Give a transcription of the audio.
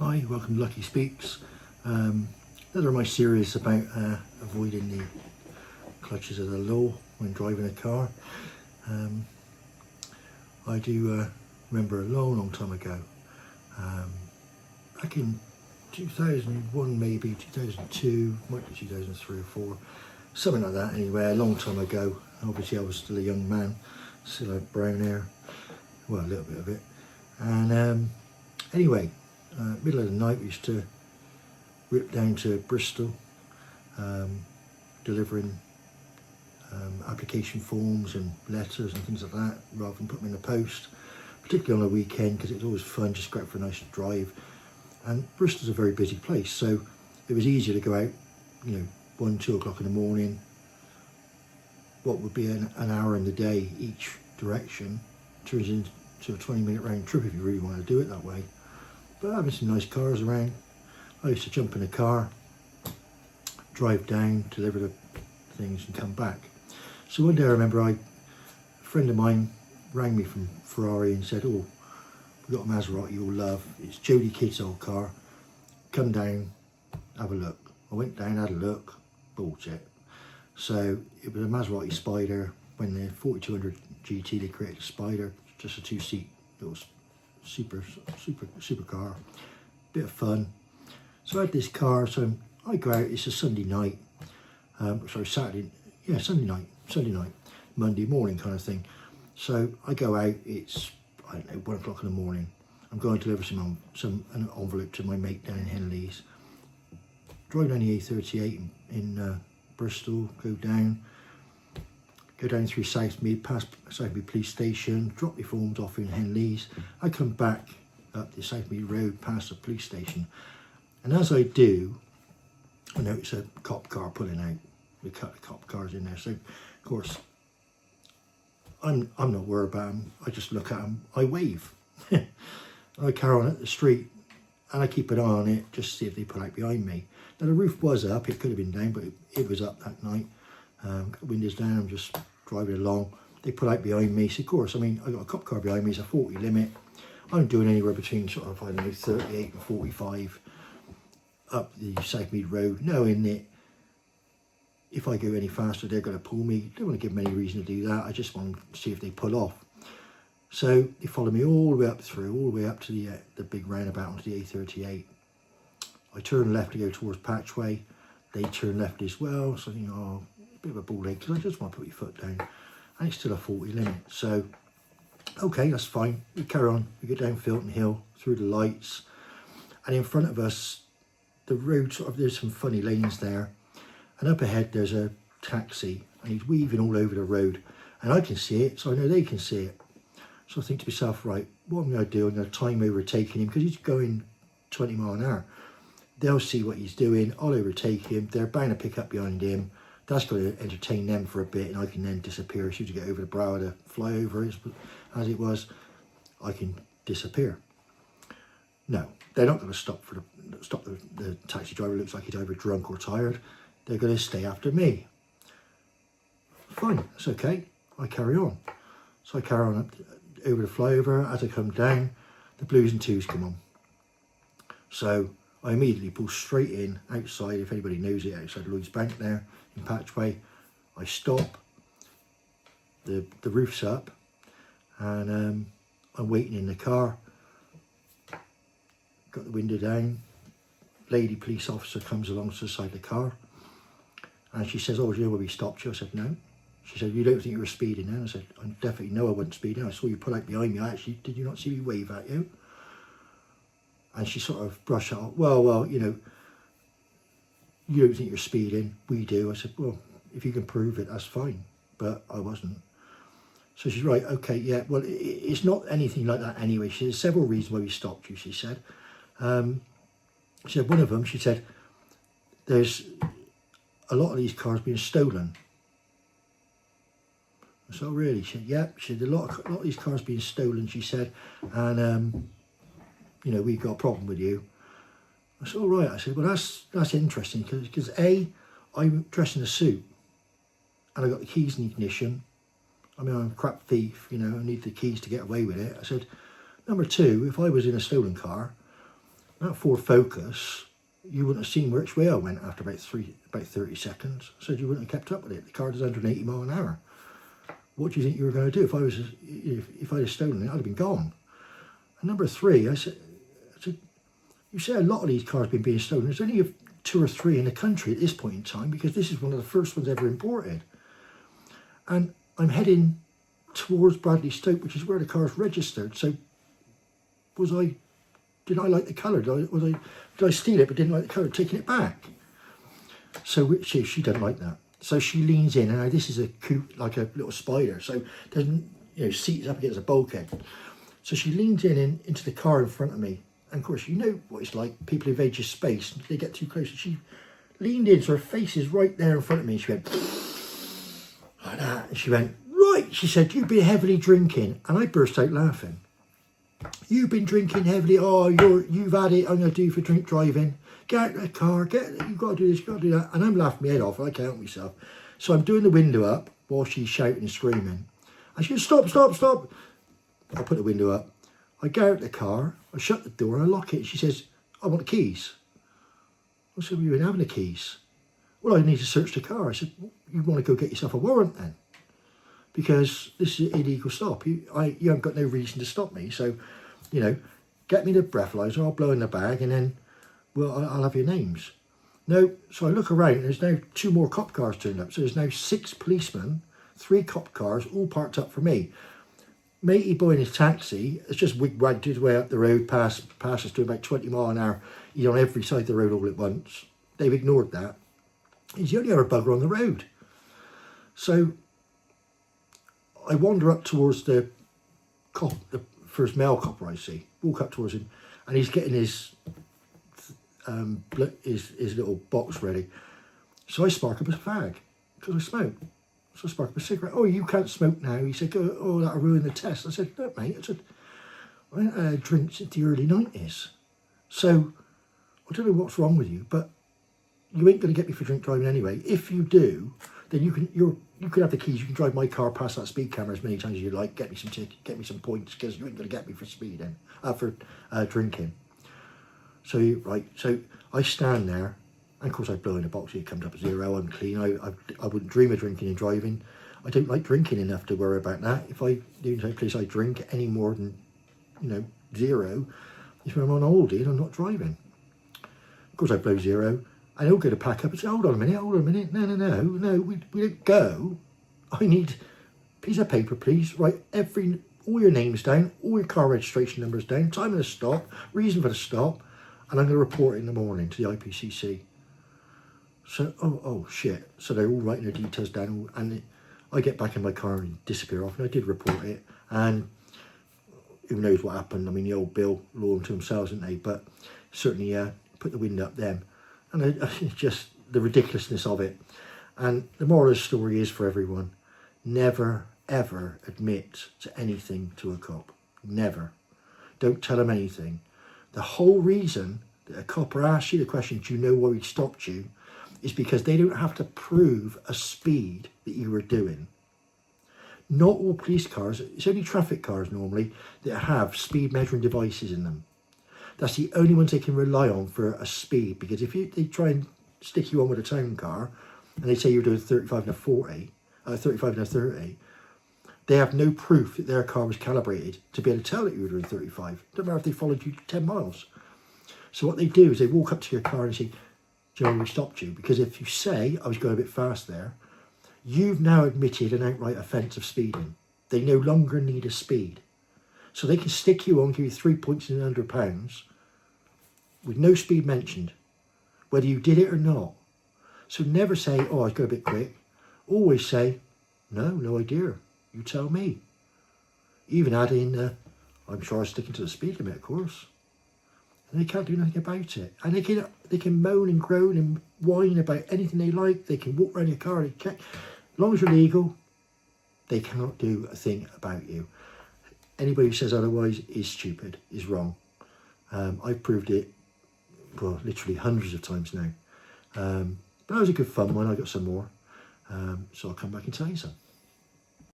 Hi, welcome to Lucky Speaks. Another of my series about avoiding the clutches of the law when driving a car. I do remember a long time ago, back in 2001 maybe, 2002, might be 2003 or 4, something like that anyway, a long time ago. Obviously I was still a young man, still had brown hair, well, a little bit of it. And anyway, middle of the night we used to rip down to Bristol, delivering application forms and letters and things like that, rather than put them in the post, particularly on a weekend, because it was always fun just go out for a nice drive. And Bristol's a very busy place, so it was easier to go out, 1-2 o'clock in the morning. What would be an hour in the day each direction turns into a 20-minute round trip if you really want to do it that way. But having some nice cars around, I used to jump in a car, drive down, deliver the things and come back. So one day I remember a friend of mine rang me from Ferrari and said, "Oh, we've got a Maserati you'll love. It's Jody Kidd's old car. Come down, have a look." I went down, had a look, bought it. So it was a Maserati Spider. When the 4200 GT they created a Spider, just a two-seat little super car, bit of fun. So I had this car, so I go out, it's a Sunday night, Sunday night, Monday morning kind of thing. So I go out, it's, I don't know, 1 o'clock in the morning. I'm going to deliver an envelope to my mate down in Henleys. Drive down the A38 in Bristol, go down through Southmead, past Southmead Police Station, drop my forms off in Henleys. I come back up the Southmead Road past the police station, and as I do, I notice a cop car pulling out. We cut the cop cars in there, so of course I'm not worried about them. I just look at them, I wave. I carry on at the street and I keep an eye on it just to see if they pull out behind me. Now the roof was up, it could have been down, but it was up that night. Got the windows down, I'm just driving along. They pull out behind me, so of course, I got a cop car behind me, it's a 40 limit. I'm doing anywhere between sort of, 38 and 45 up the Southmead Road, knowing that if I go any faster, they're going to pull me. Don't want to give them any reason to do that. I just want to see if they pull off. So they follow me all the way up to the big roundabout onto the A38. I turn left to go towards Patchway. They turn left as well. So I think, a bit of a ball ache, because I just want to put your foot down. And it's still a 40 limit. So, okay, that's fine. We carry on. We get down Filton Hill, through the lights. And in front of us, the road, there's some funny lanes there. And up ahead, there's a taxi. And he's weaving all over the road. And I can see it, so I know they can see it. So I think to myself, right, what I'm going to do, I'm going to time overtaking him, because he's going 20 mile an hour. They'll see what he's doing, I'll overtake him, they're bound to pick up behind him. That's going to entertain them for a bit, and I can then disappear. As soon as you get over the brow of the flyover, as it was, I can disappear. No, they're not going to stop the taxi driver. Looks like he's either drunk or tired. They're going to stay after me. Fine, that's okay. I carry on. So I carry on up over the flyover. As I come down, the blues and twos come on. So I immediately pull straight in outside, if anybody knows it, outside Lloyd's Bank there in Patchway. I stop, the roof's up, and I'm waiting in the car. Got the window down. Lady police officer comes along to the side of the car, and she says, "Oh, do you know where we stopped you?" I said, "No." She said, "You don't think you were speeding then?" I said, "I definitely know I wasn't speeding. I saw you pull out behind me. Did you not see me wave at you?" And she sort of brushed it off. Well, you don't think you're speeding. We do. I said, "Well, if you can prove it, that's fine." But I wasn't. So she's right. Okay, yeah. Well, it's not anything like that anyway. She said, "There's several reasons why we stopped you," she said. She said, one of them, she said, "There's a lot of these cars being stolen." I said, "Oh, really?" She said, "Yeah." She said, a lot of these cars being stolen," she said, "and we've got a problem with you." I said, "All right." I said, "Well, that's interesting, because I'm dressed in a suit and I got the keys in the ignition. I'm a crap thief, I need the keys to get away with it." I said, "Number two, if I was in a stolen car, That Ford Focus, you wouldn't have seen which way I went after about 30 seconds. So you wouldn't have kept up with it. The car does 180 mile an hour. What do you think you were going to do? If I'd have stolen it, I'd have been gone. And number three, I said, you say a lot of these cars have been being stolen. There's only 2 or 3 in the country at this point in time, because this is one of the first ones ever imported. And I'm heading towards Bradley Stoke, which is where the car's registered. So did I like the colour? Did I steal it but didn't like the colour, taking it back? So she doesn't like that. So she leans in, and this is a coupe, like a little spider, so doesn't, seats up against a bulkhead. So she leans into the car in front of me. And of course, you know what it's like. People invade your space, they get too close. She leaned in, so her face is right there in front of me. She went like that, and she went, right, she said, you've been heavily drinking. And I burst out laughing. You've been drinking heavily. Oh, you've had it. I'm going to do you for drink driving. Get out of the car. You've got to do this. You've got to do that. And I'm laughing my head off. I can't help myself. So I'm doing the window up while she's shouting and screaming. And she goes, stop, stop, stop. I put the window up. I go out the car. I shut the door and I lock it. She says, I want the keys. I said, well, you ain't having the keys. Well, I need to search the car. I said, well, you want to go get yourself a warrant then? Because this is an illegal stop. You haven't got no reason to stop me. So, get me the breathalyzer, I'll blow in the bag, and then, I'll have your names. No, so I look around, and there's now 2 more cop cars turned up. So there's now 6 policemen, 3 cop cars, all parked up for me. Matey boy in his taxi has just wig-wagged his way up the road, past us to about 20 mile an hour. He's on every side of the road all at once. They've ignored that. He's the only other bugger on the road. So I wander up towards the first male copper I see, walk up towards him, and he's getting his little box ready. So I spark up a fag, because I smoke. So I spark up a cigarette. Oh, you can't smoke now. He said, oh, that'll ruin the test. I said, look, mate, I haven't had a drink since the early 90s. So I don't know what's wrong with you, but you ain't going to get me for drink driving anyway. If you do, then you can have the keys. You can drive my car past that speed camera as many times as you like. Get me some tickets, get me some points, because you ain't going to get me for speeding, for drinking. So so I stand there, and of course I blow in a box. It comes up 0. I'm clean. I wouldn't dream of drinking and driving. I don't like drinking enough to worry about that. If I do any place I drink any more than 0, is when I'm on holiday and I'm not driving. Of course I blow 0. And he'll go to pack up and say, hold on a minute. No, we don't go. I need a piece of paper, please. Write all your names down, all your car registration numbers down, time of the stop, reason for the stop, and I'm going to report it in the morning to the IPCC. So, oh shit. So they're all writing their details down, and I get back in my car and disappear off, and I did report it, and who knows what happened. I mean, the old Bill, law to themselves, didn't they? But certainly put the wind up them. And it's just the ridiculousness of it. And the moral of the story is for everyone, never, ever admit to anything to a cop. Never. Don't tell them anything. The whole reason that a cop asks you the question, do you know why he stopped you, is because they don't have to prove a speed that you were doing. Not all police cars, it's only traffic cars normally, that have speed measuring devices in them. That's the only ones they can rely on for a speed, because if they try and stick you on with a town car and they say you're doing 35 and a 40, 35 and a 30, they have no proof that their car was calibrated to be able to tell that you were doing 35. Don't matter if they followed you 10 miles. So what they do is they walk up to your car and say, do you know we stopped you? Because if you say, I was going a bit fast there, you've now admitted an outright offence of speeding. They no longer need a speed. So they can stick you on, give you 3 points and £100 with no speed mentioned, whether you did it or not. So never say, oh, I go a bit quick. Always say, no idea. You tell me. Even add in, I'm sure I'm sticking to the speed limit, of course. And they can't do nothing about it. And they can moan and groan and whine about anything they like. They can walk around your car. As long as you're legal, they cannot do a thing about you. Anybody who says otherwise is stupid, is wrong. I've proved it, well, literally hundreds of times now. But that was a good fun one. I got some more. So I'll come back and tell you some.